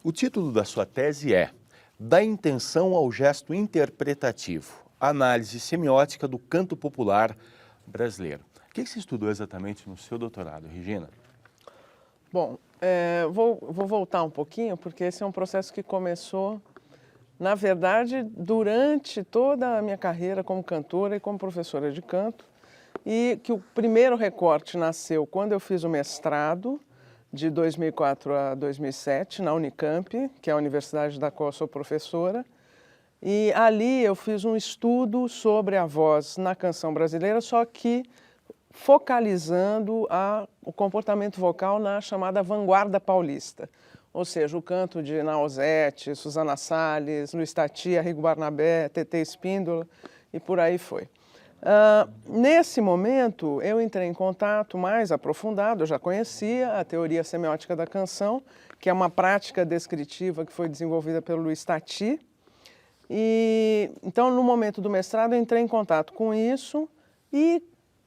O título da sua tese é Da Intenção ao Gesto Interpretativo, Análise Semiótica do Canto Popular Brasileiro. O que você estudou exatamente no seu doutorado, Regina? Bom, vou voltar um pouquinho, porque esse é um processo que começou, na verdade, durante toda a minha carreira como cantora e como professora de canto, e que o primeiro recorte nasceu quando eu fiz o mestrado, de 2004 a 2007, na Unicamp, que é a universidade da qual eu sou professora, e ali eu fiz um estudo sobre a voz na canção brasileira, só que focalizando o comportamento vocal na chamada vanguarda paulista, ou seja, o canto de Nausete, Susana Salles, Luiz Tati, Arrigo Barnabé, Tetê Espíndola e por aí foi. Nesse momento, eu entrei em contato mais aprofundado, eu já conhecia a teoria semiótica da canção, que é uma prática descritiva que foi desenvolvida pelo Luiz Tati. Então, no momento do mestrado, eu entrei em contato com isso e,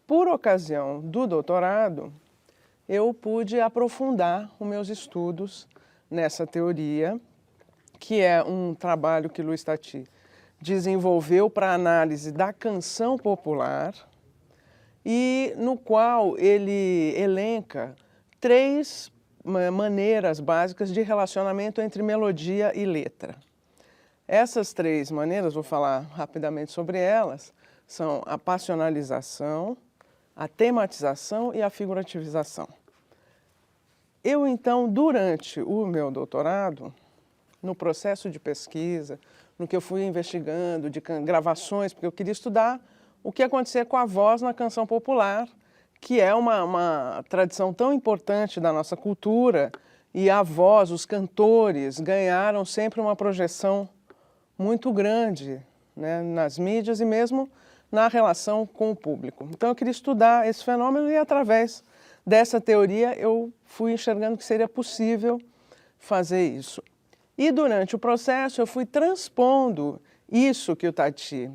por ocasião do doutorado, eu pude aprofundar os meus estudos nessa teoria, que é um trabalho que Luiz Tati desenvolveu para análise da canção popular e no qual ele elenca 3 maneiras básicas de relacionamento entre melodia e letra. Essas 3 maneiras, vou falar rapidamente sobre elas, são a passionalização, a tematização e a figurativização. Eu, então, durante o meu doutorado, no processo de pesquisa, no que eu fui investigando, de gravações, porque eu queria estudar o que acontecia com a voz na canção popular, que é uma tradição tão importante da nossa cultura, e a voz, os cantores, ganharam sempre uma projeção muito grande, né, nas mídias e mesmo na relação com o público. Então eu queria estudar esse fenômeno e através dessa teoria eu fui enxergando que seria possível fazer isso. E durante o processo eu fui transpondo isso que o Tati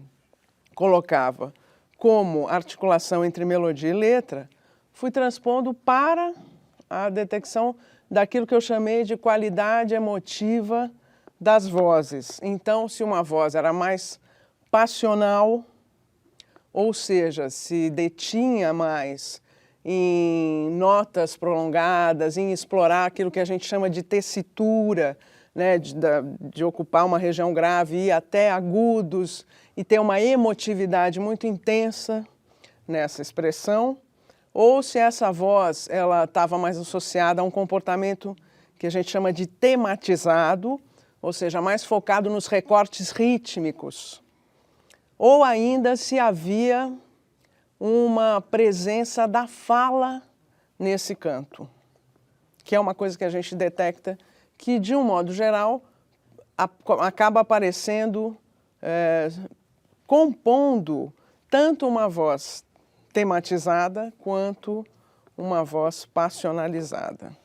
colocava como articulação entre melodia e letra, fui transpondo para a detecção daquilo que eu chamei de qualidade emotiva das vozes. Então, se uma voz era mais passional, ou seja, se detinha mais em notas prolongadas, em explorar aquilo que a gente chama de tessitura, né, de ocupar uma região grave e ir até agudos e ter uma emotividade muito intensa nessa expressão, ou se essa voz ela estava mais associada a um comportamento que a gente chama de tematizado, ou seja, mais focado nos recortes rítmicos, ou ainda se havia uma presença da fala nesse canto, que é uma coisa que a gente detecta que, de um modo geral, acaba aparecendo, compondo tanto uma voz tematizada quanto uma voz passionalizada.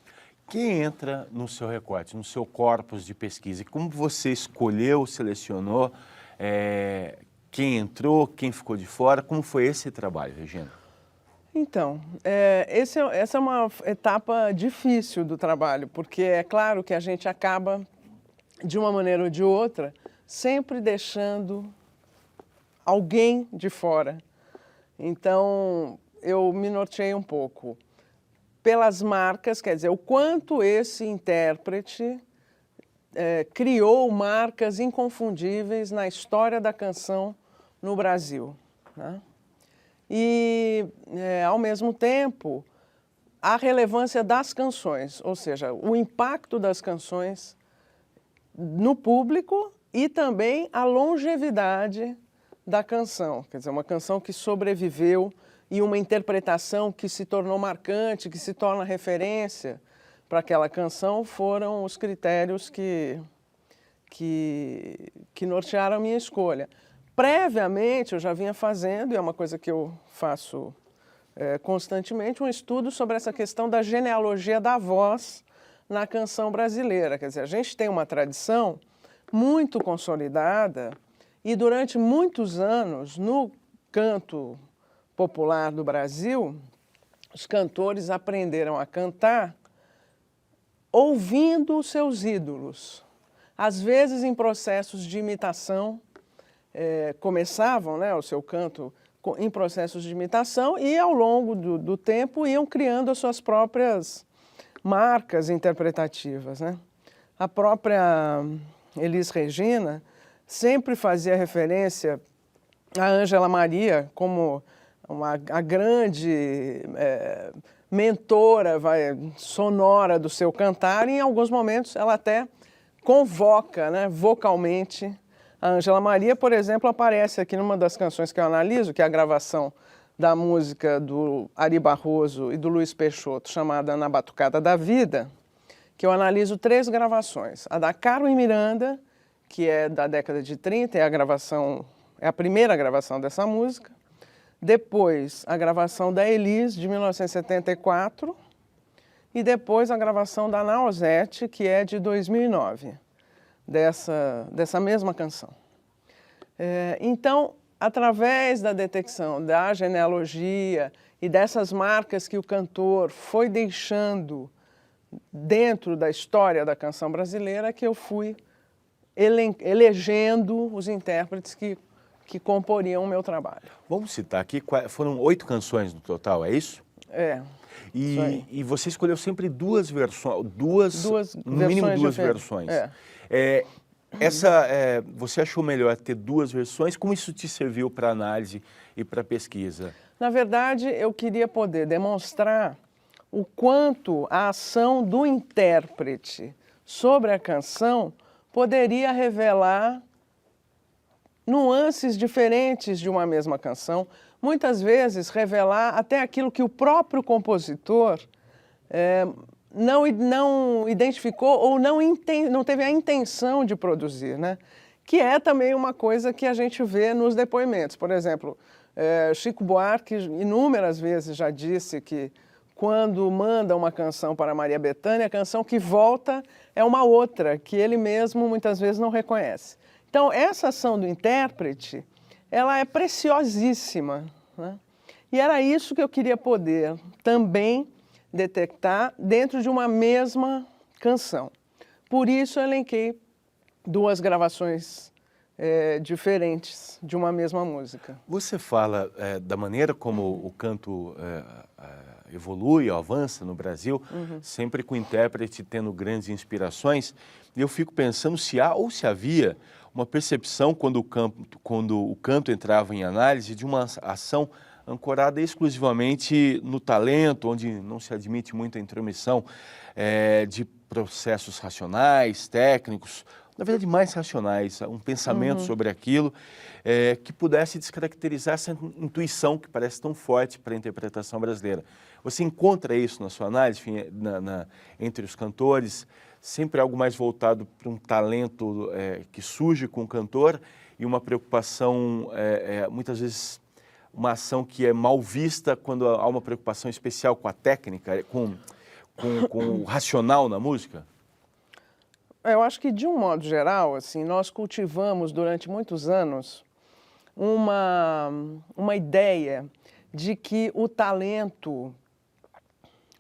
Quem entra no seu recorte, no seu corpus de pesquisa? E como você escolheu, selecionou, quem entrou, quem ficou de fora? Como foi esse trabalho, Regina? Então, essa é uma etapa difícil do trabalho, porque é claro que a gente acaba, de uma maneira ou de outra, sempre deixando alguém de fora. Então, eu me norteei um pouco pelas marcas, quer dizer, o quanto esse intérprete criou marcas inconfundíveis na história da canção no Brasil, né? E, ao mesmo tempo, a relevância das canções, ou seja, o impacto das canções no público e também a longevidade da canção. Quer dizer, uma canção que sobreviveu e uma interpretação que se tornou marcante, que se torna referência para aquela canção, foram os critérios que nortearam a minha escolha. Previamente, eu já vinha fazendo, e é uma coisa que eu faço constantemente, um estudo sobre essa questão da genealogia da voz na canção brasileira. Quer dizer, a gente tem uma tradição muito consolidada e durante muitos anos, no canto popular do Brasil, os cantores aprenderam a cantar ouvindo os seus ídolos, às vezes em processos de imitação, começavam, né, o seu canto em processos de imitação e ao longo do tempo iam criando as suas próprias marcas interpretativas, né? A própria Elis Regina sempre fazia referência a Ângela Maria como a grande mentora sonora do seu cantar, e em alguns momentos ela até convoca, né, vocalmente a Ângela Maria. Por exemplo, aparece aqui numa das canções que eu analiso, que é a gravação da música do Ari Barroso e do Luiz Peixoto, chamada Na Batucada da Vida, que eu analiso 3 gravações. A da Carmen Miranda, que é da década de 30, é a primeira gravação dessa música. Depois, a gravação da Elis, de 1974. E depois, a gravação da Nausete, que é de 2009, dessa mesma canção. Então, através da detecção da genealogia e dessas marcas que o cantor foi deixando dentro da história da canção brasileira, que eu fui elegendo os intérpretes que comporiam o meu trabalho. Vamos citar aqui, foram 8 canções no total, é isso? É. E você escolheu sempre 2 versões, no mínimo 2 versões. Você achou melhor ter 2 versões? Como isso te serviu para análise e para pesquisa? Na verdade, eu queria poder demonstrar o quanto a ação do intérprete sobre a canção poderia revelar nuances diferentes de uma mesma canção, muitas vezes revelar até aquilo que o próprio compositor não identificou ou não teve a intenção de produzir, né? Que é também uma coisa que a gente vê nos depoimentos. Por exemplo, Chico Buarque inúmeras vezes já disse que quando manda uma canção para Maria Bethânia, a canção que volta é uma outra, que ele mesmo muitas vezes não reconhece. Então, essa ação do intérprete, ela é preciosíssima, né? E era isso que eu queria poder também detectar dentro de uma mesma canção. Por isso, eu elenquei 2 gravações diferentes de uma mesma música. Você fala da maneira como o canto evolui, avança no Brasil, sempre com o intérprete tendo grandes inspirações, e eu fico pensando se há ou se havia uma percepção quando o canto entrava em análise de uma ação ancorada exclusivamente no talento, onde não se admite muita intromissão de processos racionais, técnicos, na verdade mais racionais, um pensamento sobre aquilo que pudesse descaracterizar essa intuição que parece tão forte para a interpretação brasileira. Você encontra isso na sua análise, entre os cantores, sempre algo mais voltado para um talento que surge com o cantor e uma preocupação, muitas vezes, uma ação que é mal vista quando há uma preocupação especial com a técnica, com o racional na música? Eu acho que, de um modo geral, assim, nós cultivamos durante muitos anos uma ideia de que o talento,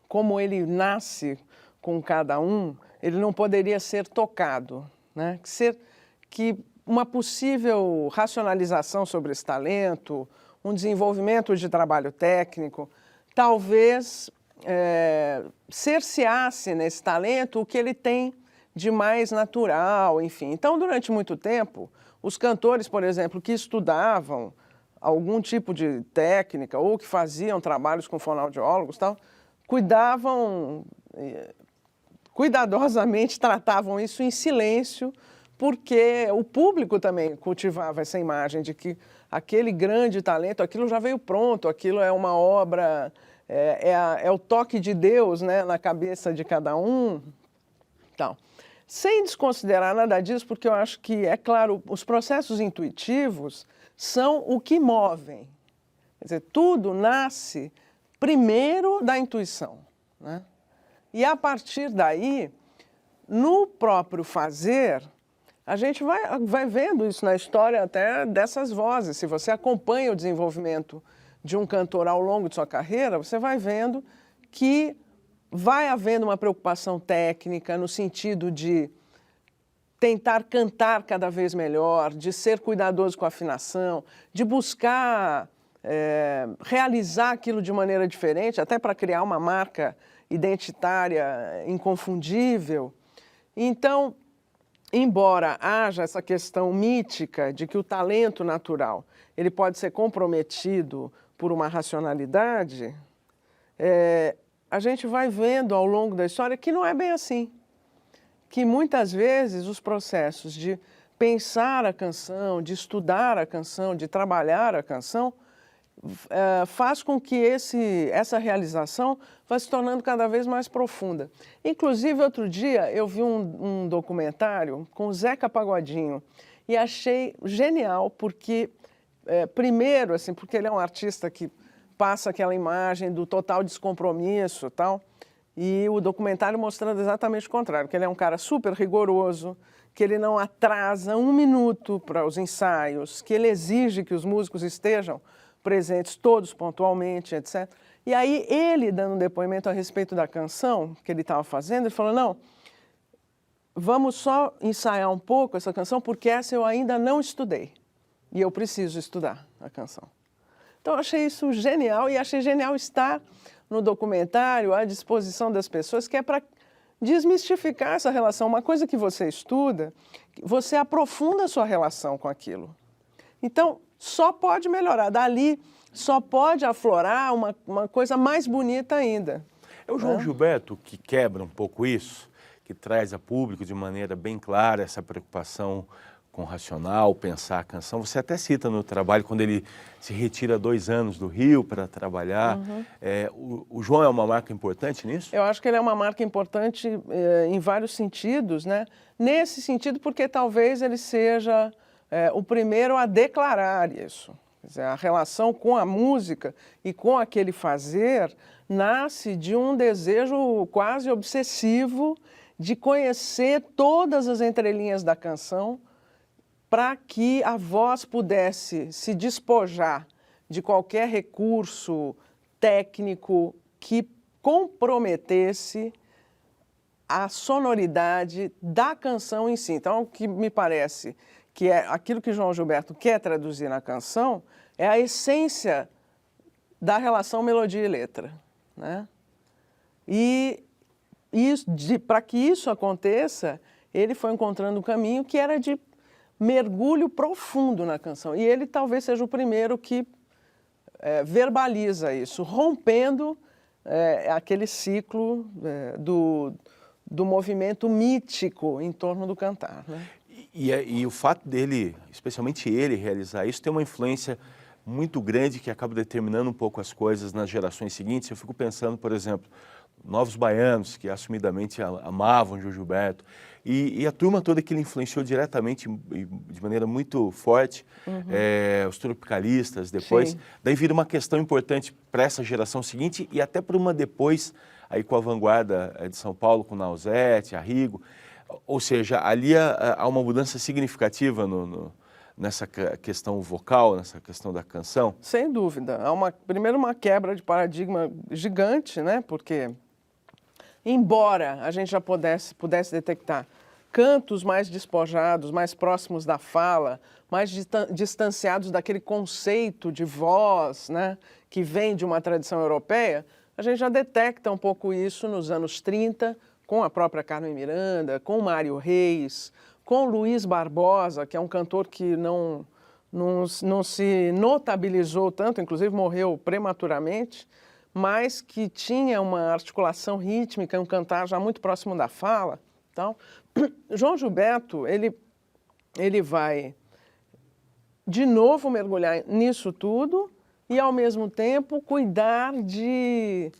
como ele nasce com cada um, ele não poderia ser tocado, né? Que uma possível racionalização sobre esse talento, um desenvolvimento de trabalho técnico, talvez cerceasse nesse talento o que ele tem de mais natural, enfim. Então, durante muito tempo, os cantores, por exemplo, que estudavam algum tipo de técnica ou que faziam trabalhos com fonoaudiólogos, tal, cuidadosamente tratavam isso em silêncio, porque o público também cultivava essa imagem de que aquele grande talento, aquilo já veio pronto, aquilo é uma obra, é o toque de Deus, né, na cabeça de cada um. Então, sem desconsiderar nada disso, porque eu acho que, é claro, os processos intuitivos são o que movem. Quer dizer, tudo nasce primeiro da intuição, né? E, a partir daí, no próprio fazer, a gente vai vendo isso na história até dessas vozes. Se você acompanha o desenvolvimento de um cantor ao longo de sua carreira, você vai vendo que vai havendo uma preocupação técnica no sentido de tentar cantar cada vez melhor, de ser cuidadoso com a afinação, de buscar realizar aquilo de maneira diferente, até para criar uma marca identitária inconfundível. Então, embora haja essa questão mítica de que o talento natural ele pode ser comprometido por uma racionalidade, a gente vai vendo ao longo da história que não é bem assim. Que muitas vezes os processos de pensar a canção, de estudar a canção, de trabalhar a canção, faz com que essa realização vá se tornando cada vez mais profunda. Inclusive, outro dia eu vi um documentário com o Zeca Pagodinho e achei genial, porque, primeiro, assim, porque ele é um artista que passa aquela imagem do total descompromisso e tal, e o documentário mostrando exatamente o contrário, que ele é um cara super rigoroso, que ele não atrasa um minuto para os ensaios, que ele exige que os músicos estejam presentes todos pontualmente, etc. E aí ele, dando um depoimento a respeito da canção que ele estava fazendo, ele falou, não, vamos só ensaiar um pouco essa canção, porque essa eu ainda não estudei, e eu preciso estudar a canção. Então eu achei isso genial, e achei genial estar no documentário à disposição das pessoas, que é para desmistificar essa relação. Uma coisa que você estuda, você aprofunda a sua relação com aquilo. Então, só pode melhorar. Dali, só pode aflorar uma coisa mais bonita ainda. É o João Gilberto que quebra um pouco isso, que traz a público de maneira bem clara essa preocupação com o racional, pensar a canção. Você até cita no trabalho, quando ele se retira 2 anos do Rio para trabalhar. O João é uma marca importante nisso? Eu acho que ele é uma marca importante em vários sentidos, né? Nesse sentido, porque talvez ele seja o primeiro a declarar isso. Quer dizer, a relação com a música e com aquele fazer nasce de um desejo quase obsessivo de conhecer todas as entrelinhas da canção, para que a voz pudesse se despojar de qualquer recurso técnico que comprometesse a sonoridade da canção em si. Então, o que me parece que é aquilo que João Gilberto quer traduzir na canção é a essência da relação melodia e letra, né? E para que isso aconteça, ele foi encontrando um caminho que era de mergulho profundo na canção. E ele talvez seja o primeiro que verbaliza isso, rompendo aquele ciclo do movimento mítico em torno do cantar, né? E o fato dele, especialmente ele, realizar isso, tem uma influência muito grande que acaba determinando um pouco as coisas nas gerações seguintes. Eu fico pensando, por exemplo, novos baianos que assumidamente amavam João Gilberto, e a turma toda que ele influenciou diretamente, de maneira muito forte, os tropicalistas depois. Sim. Daí vira uma questão importante para essa geração seguinte e até para uma depois, aí com a vanguarda de São Paulo, com Nausete, Arrigo. Ou seja, ali há uma mudança significativa nessa questão vocal, nessa questão da canção? Sem dúvida. Há primeiro uma quebra de paradigma gigante, né? Porque, embora a gente já pudesse detectar cantos mais despojados, mais próximos da fala, mais distanciados daquele conceito de voz, né? Que vem de uma tradição europeia, a gente já detecta um pouco isso nos anos 30, com a própria Carmen Miranda, com Mário Reis, com Luiz Barbosa, que é um cantor que não se notabilizou tanto, inclusive morreu prematuramente, mas que tinha uma articulação rítmica, um cantar já muito próximo da fala. Então, João Gilberto, ele vai de novo mergulhar nisso tudo e, ao mesmo tempo, cuidar de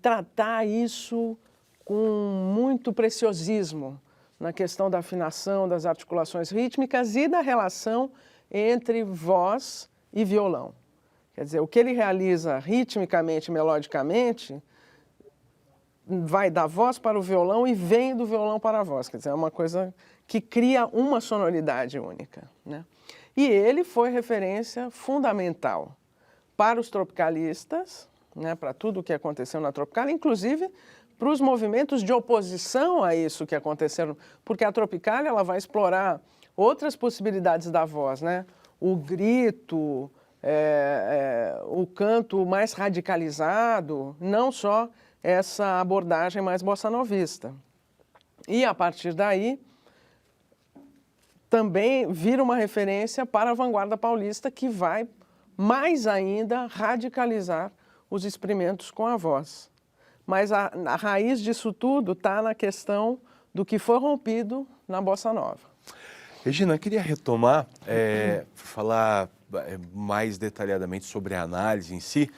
tratar isso com muito preciosismo na questão da afinação, das articulações rítmicas e da relação entre voz e violão. Quer dizer, o que ele realiza ritmicamente, melodicamente, vai da voz para o violão e vem do violão para a voz. Quer dizer, é uma coisa que cria uma sonoridade única, né? E ele foi referência fundamental para os tropicalistas, né, para tudo o que aconteceu na Tropicália, inclusive para os movimentos de oposição a isso que aconteceram, porque a Tropicália ela vai explorar outras possibilidades da voz, né? O grito, o canto mais radicalizado, não só essa abordagem mais bossa-novista. E, a partir daí, também vira uma referência para a vanguarda paulista, que vai mais ainda radicalizar os experimentos com a voz. Mas a raiz disso tudo está na questão do que foi rompido na Bossa Nova. Regina, eu queria retomar, falar mais detalhadamente sobre a análise em si.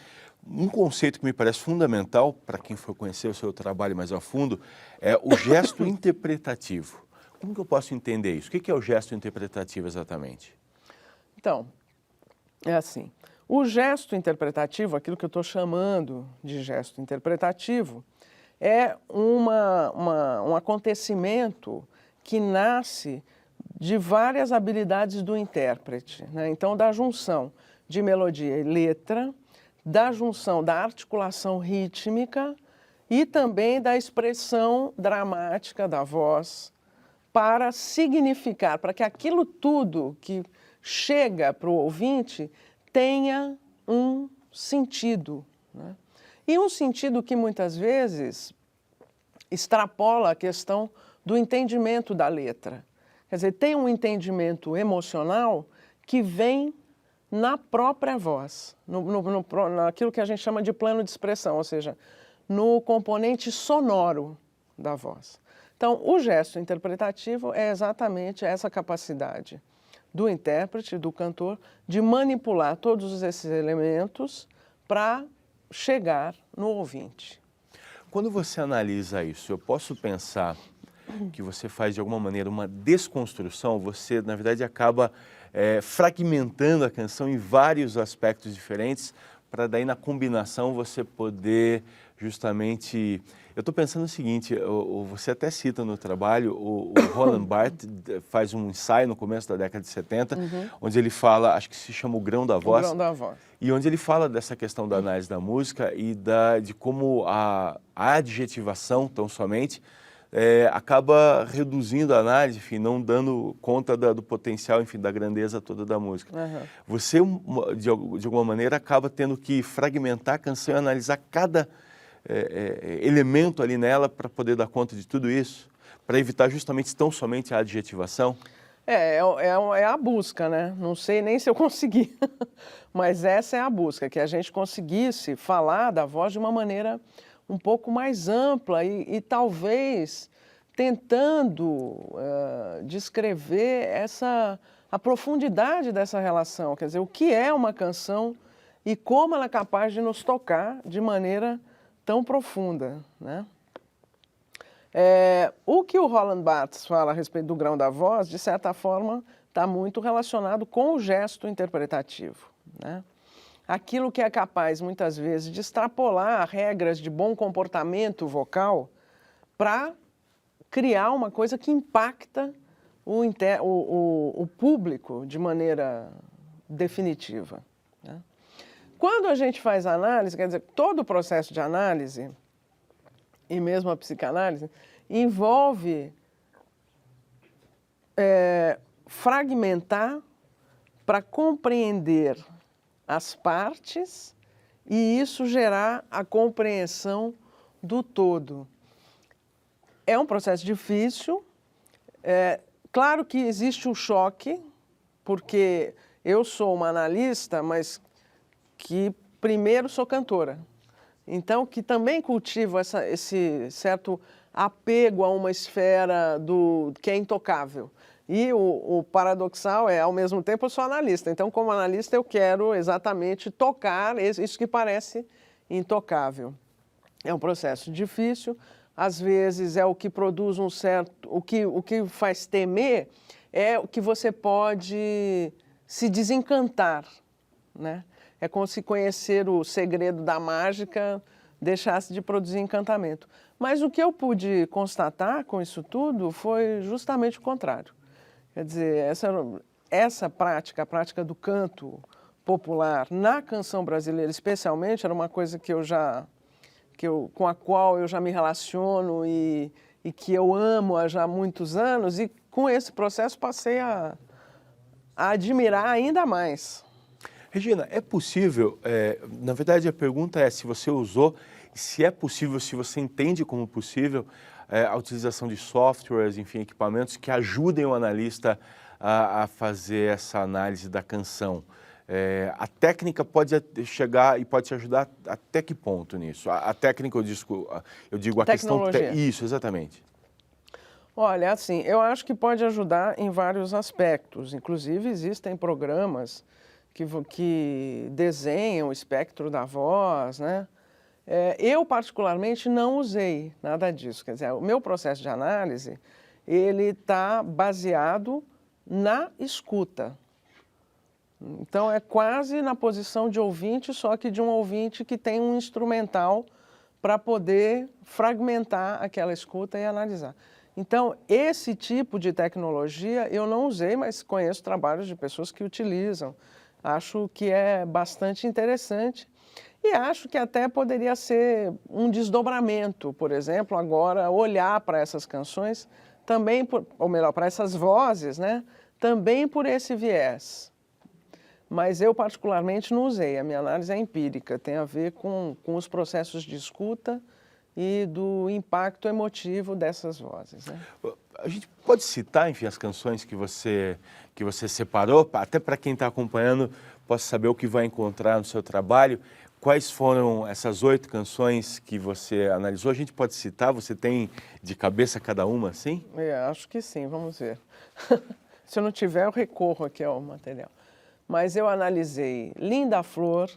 Um conceito que me parece fundamental para quem for conhecer o seu trabalho mais a fundo é o gesto interpretativo. Como que eu posso entender isso? O que é o gesto interpretativo exatamente? Então, é assim, o gesto interpretativo, aquilo que eu estou chamando de gesto interpretativo, é um acontecimento que nasce de várias habilidades do intérprete, né? Então, da junção de melodia e letra, da junção da articulação rítmica e também da expressão dramática da voz para significar, para que aquilo tudo que chega para o ouvinte tenha um sentido, né? E um sentido que muitas vezes extrapola a questão do entendimento da letra. Quer dizer, tem um entendimento emocional que vem na própria voz, naquilo que a gente chama de plano de expressão, ou seja, no componente sonoro da voz. Então, o gesto interpretativo é exatamente essa capacidade do intérprete, do cantor, de manipular todos esses elementos para chegar no ouvinte. Quando você analisa isso, eu posso pensar que você faz de alguma maneira uma desconstrução, você na verdade acaba fragmentando a canção em vários aspectos diferentes, para daí na combinação você poder justamente... Eu estou pensando o seguinte, você até cita no trabalho, o Roland Barthes faz um ensaio no começo da década de 70, onde ele fala, acho que se chama O Grão da Voz, e onde ele fala dessa questão da análise da música e de como a adjetivação, tão somente, acaba reduzindo a análise, enfim, não dando conta do potencial, enfim, da grandeza toda da música. Você, de alguma maneira, acaba tendo que fragmentar a canção e analisar cada elemento ali nela para poder dar conta de tudo isso, para evitar justamente tão somente a adjetivação? É a busca, né? Não sei nem se eu consegui, mas essa é a busca, que a gente conseguisse falar da voz de uma maneira um pouco mais ampla e talvez tentando descrever a profundidade dessa relação, quer dizer, o que é uma canção e como ela é capaz de nos tocar de maneira tão profunda, né? O que o Roland Barthes fala a respeito do grão da voz, de certa forma, está muito relacionado com o gesto interpretativo, né? Aquilo que é capaz, muitas vezes, de extrapolar regras de bom comportamento vocal para criar uma coisa que impacta o público de maneira definitiva, né? Quando a gente faz análise, quer dizer, todo o processo de análise, e mesmo a psicanálise, envolve fragmentar para compreender as partes e isso gerar a compreensão do todo. É um processo difícil, claro que existe o choque, porque eu sou uma analista, mas que primeiro sou cantora. Então, que também cultivo esse certo apego a uma esfera que é intocável. E o paradoxal ao mesmo tempo, eu sou analista. Então, como analista, eu quero exatamente tocar isso que parece intocável. É um processo difícil, às vezes é o que produz um certo... O que faz temer é o que você pode se desencantar, né? É como se conhecer o segredo da mágica deixasse de produzir encantamento. Mas o que eu pude constatar com isso tudo foi justamente o contrário. Quer dizer, essa prática, a prática do canto popular na canção brasileira, especialmente, era uma coisa com a qual eu já me relaciono e que eu amo há já muitos anos, e com esse processo passei a admirar ainda mais. Regina, é possível, na verdade a pergunta é se você usou, se é possível, se você entende como possível a utilização de softwares, enfim, equipamentos que ajudem o analista a fazer essa análise da canção. A técnica pode chegar e pode te ajudar até que ponto nisso? A técnica, eu digo a questão... Isso, exatamente. Olha, assim, eu acho que pode ajudar em vários aspectos. Inclusive, existem programas que desenham o espectro da voz, né? Eu, particularmente, não usei nada disso. Quer dizer, o meu processo de análise, ele está baseado na escuta. Então, é quase na posição de ouvinte, só que de um ouvinte que tem um instrumental para poder fragmentar aquela escuta e analisar. Então, esse tipo de tecnologia eu não usei, mas conheço trabalhos de pessoas que utilizam. Acho que é bastante interessante e acho que até poderia ser um desdobramento, por exemplo, agora olhar para essas canções também, ou melhor, para essas vozes, né? Também por esse viés. Mas eu particularmente não usei, a minha análise é empírica, tem a ver com os processos de escuta e do impacto emotivo dessas vozes, né? A gente pode citar, enfim, as canções que você separou, até para quem está acompanhando possa saber o que vai encontrar no seu trabalho. Quais foram essas 8 canções que você analisou? A gente pode citar, você tem de cabeça cada uma, sim? Acho que sim, vamos ver. Se eu não tiver, eu recorro aqui ao material. Mas eu analisei Linda Flor,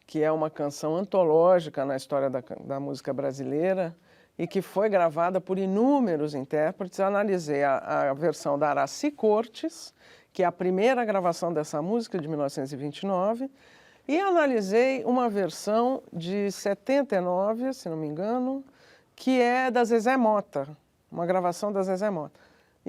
que é uma canção antológica na história da música brasileira e que foi gravada por inúmeros intérpretes. Eu analisei a versão da Aracy Cortes, que é a primeira gravação dessa música, de 1929, e analisei uma versão de 79, se não me engano, que é da Zezé Mota, uma gravação da Zezé Mota.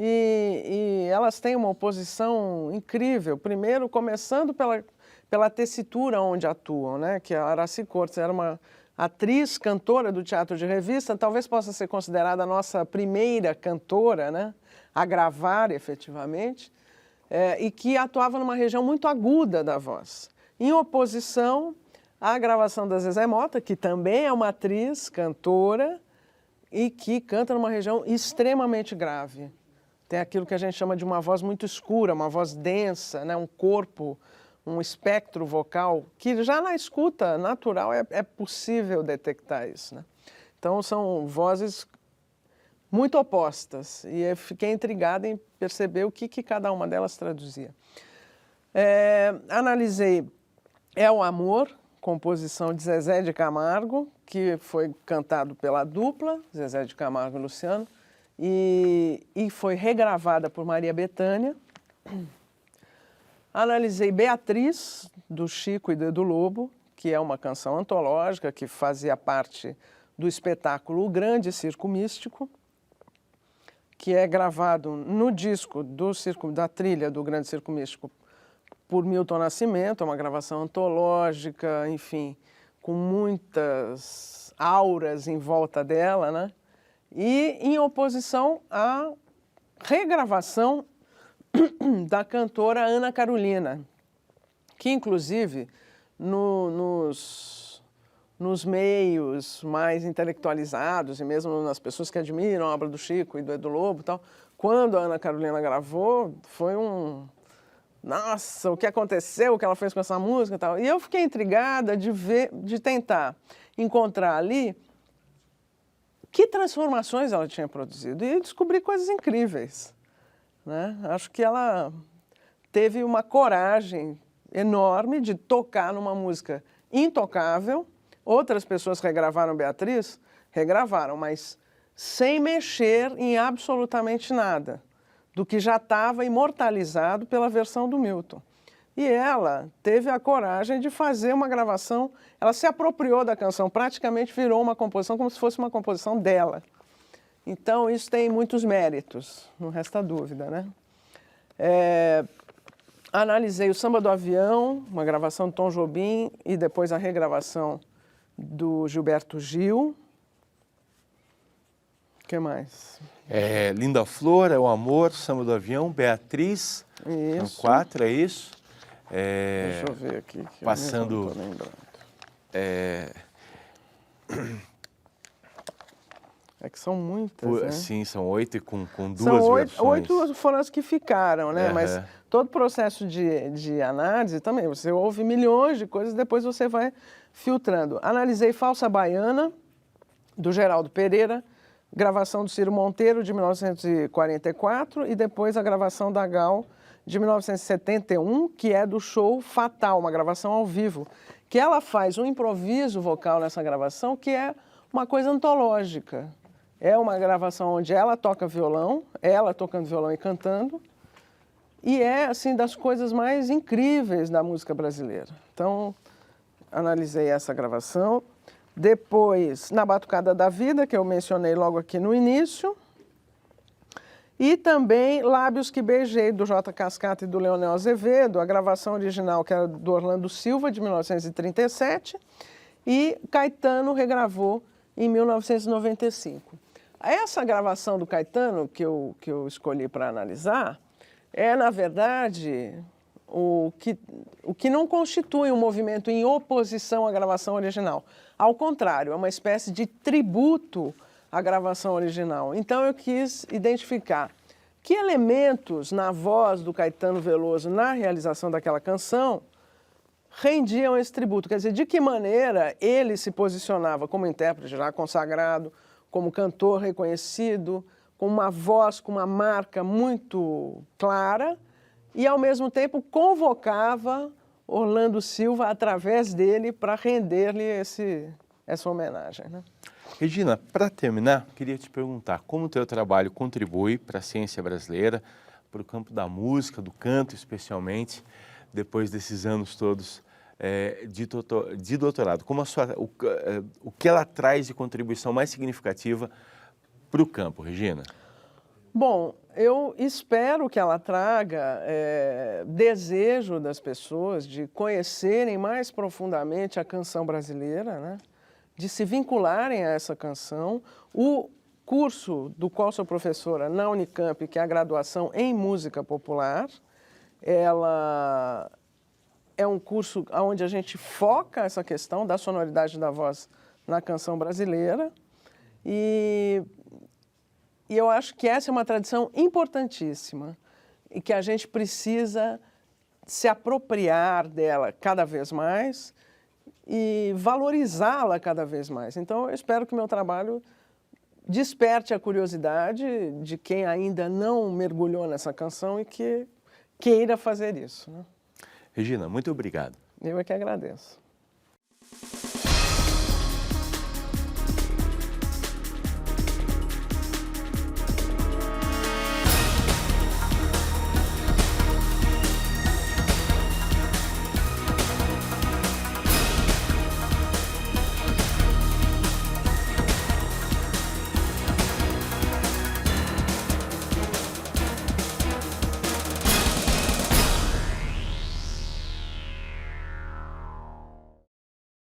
E elas têm uma oposição incrível, primeiro começando pela tessitura onde atuam, né? Que a Aracy Cortes era uma atriz, cantora do teatro de revista, talvez possa ser considerada a nossa primeira cantora, né? A gravar efetivamente, e que atuava numa região muito aguda da voz, em oposição à gravação da Zezé Mota, que também é uma atriz, cantora, e que canta numa região extremamente grave. Tem aquilo que a gente chama de uma voz muito escura, uma voz densa, né? Um corpo, um espectro vocal, que já na escuta natural é possível detectar isso, né? Então, são vozes muito opostas, e eu fiquei intrigada em perceber o que cada uma delas traduzia. Analisei É o Amor, composição de Zezé de Camargo, que foi cantado pela dupla, Zezé de Camargo e Luciano, e foi regravada por Maria Bethânia. Analisei Beatriz, do Chico e do Edu Lobo, que é uma canção antológica que fazia parte do espetáculo O Grande Circo Místico, que é gravado no disco da trilha do Grande Circo Místico por Milton Nascimento, é uma gravação antológica, enfim, com muitas auras em volta dela, né? E em oposição à regravação da cantora Ana Carolina, que inclusive nos meios mais intelectualizados e mesmo nas pessoas que admiram a obra do Chico e do Edu Lobo e tal, quando a Ana Carolina gravou, foi nossa, o que aconteceu, o que ela fez com essa música e tal. E eu fiquei intrigada de tentar encontrar ali que transformações ela tinha produzido e descobri coisas incríveis, né? Acho que ela teve uma coragem enorme de tocar numa música intocável. Outras pessoas regravaram Beatriz, regravaram, mas sem mexer em absolutamente nada do que já estava imortalizado pela versão do Milton. E ela teve a coragem de fazer uma gravação, ela se apropriou da canção, praticamente virou uma composição como se fosse uma composição dela. Então, isso tem muitos méritos, não resta dúvida, né? Analisei o Samba do Avião, uma gravação do Tom Jobim e depois a regravação do Gilberto Gil. O que mais? Linda Flor, É o Amor, Samba do Avião, Beatriz. Isso. São 4, é isso? Deixa eu ver aqui. Que Passando... eu não tô lembrando. É que são muitas, né? Sim, são 8 e com 2 são versões. 8 foram as que ficaram, né? Uhum. Mas todo o processo de análise também, você ouve milhões de coisas, depois você vai filtrando. Analisei Falsa Baiana, do Geraldo Pereira, gravação do Ciro Monteiro, de 1944, e depois a gravação da Gal, de 1971, que é do show Fatal, uma gravação ao vivo, que ela faz um improviso vocal nessa gravação, que é uma coisa antológica. É uma gravação onde ela toca violão, ela tocando violão e cantando, e é, assim, das coisas mais incríveis da música brasileira. Então, analisei essa gravação. Depois, Na Batucada da Vida, que eu mencionei logo aqui no início. E também Lábios que Beijei, do J. Cascata e do Leonel Azevedo, a gravação original, que era do Orlando Silva, de 1937, e Caetano regravou em 1995. Essa gravação do Caetano, que eu escolhi para analisar, é, na verdade, o que não constitui um movimento em oposição à gravação original. Ao contrário, é uma espécie de tributo à gravação original. Então, eu quis identificar que elementos na voz do Caetano Veloso, na realização daquela canção, rendiam esse tributo. Quer dizer, de que maneira ele se posicionava como intérprete já consagrado, como cantor reconhecido, com uma voz, com uma marca muito clara, e, ao mesmo tempo, convocava Orlando Silva, através dele, para render-lhe essa homenagem, né? Regina, para terminar, queria te perguntar como o teu trabalho contribui para a ciência brasileira, para o campo da música, do canto especialmente, depois desses anos todos de doutorado. Como o que ela traz de contribuição mais significativa para o campo, Regina? Bom, eu espero que ela traga desejo das pessoas de conhecerem mais profundamente a canção brasileira, né? De se vincularem a essa canção. O curso do qual sou professora na Unicamp, que é a graduação em música popular, ela é um curso onde a gente foca essa questão da sonoridade da voz na canção brasileira. E eu acho que essa é uma tradição importantíssima e que a gente precisa se apropriar dela cada vez mais e valorizá-la cada vez mais. Então, eu espero que o meu trabalho desperte a curiosidade de quem ainda não mergulhou nessa canção e que queira fazer isso, né? Regina, muito obrigado. Eu é que agradeço.